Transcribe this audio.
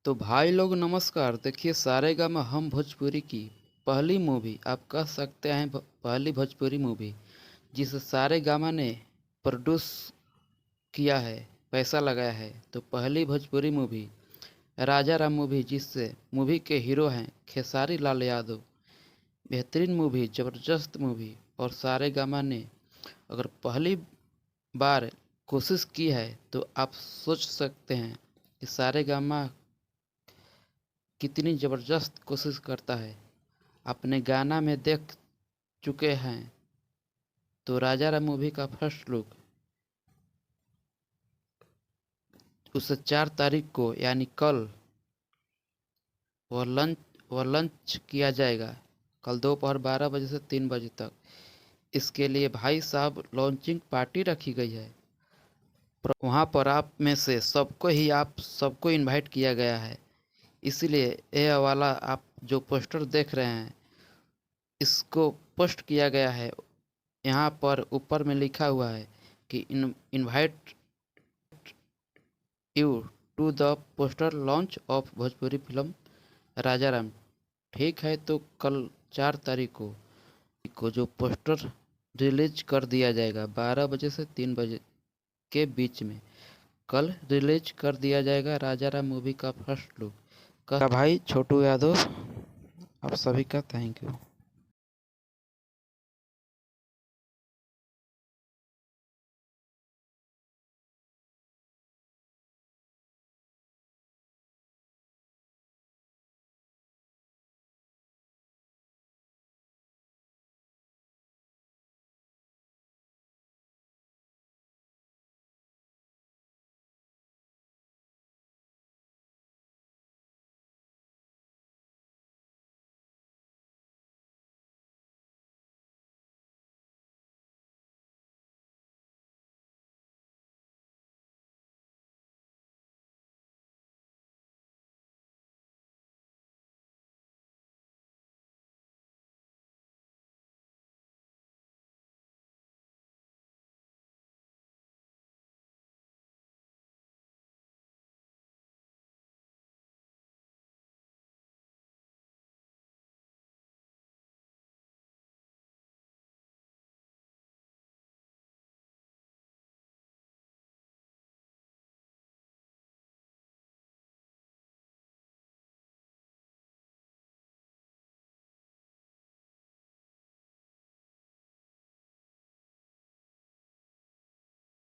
तो भाई लोग नमस्कार। देखिए सारेगामा हम भोजपुरी की पहली मूवी, आप कह सकते हैं पहली भोजपुरी मूवी जिसे सारेगामा ने प्रोड्यूस किया है, पैसा लगाया है। तो पहली भोजपुरी मूवी राजा राम मूवी, जिससे मूवी के हीरो हैं खेसारी लाल यादव। बेहतरीन मूवी, ज़बरदस्त मूवी। और सारेगामा ने अगर पहली बार कोशिश की है तो आप सोच सकते हैं कि सारेगामा कितनी ज़बरदस्त कोशिश करता है। अपने गाना में देख चुके हैं। तो राजा राम मूवी का फर्स्ट लुक उसे 4 तारीख को यानी कल वह लंच किया जाएगा, कल दोपहर 12 बजे से 3 बजे तक। इसके लिए भाई साहब लॉन्चिंग पार्टी रखी गई है। वहाँ पर आप सबको इनवाइट किया गया है। इसीलिए यह वाला आप जो पोस्टर देख रहे हैं, इसको पोस्ट किया गया है। यहाँ पर ऊपर में लिखा हुआ है कि invite you to the poster launch of Bhojpuri film Raja Ram. ठीक है, तो कल 4 तारीख को जो पोस्टर रिलीज कर दिया जाएगा 12 बजे से 3 बजे के बीच में, कल रिलीज कर दिया जाएगा राजा राम मूवी का फर्स्ट लुक। का भाई छोटू यादव, आप सभी का थैंक यू।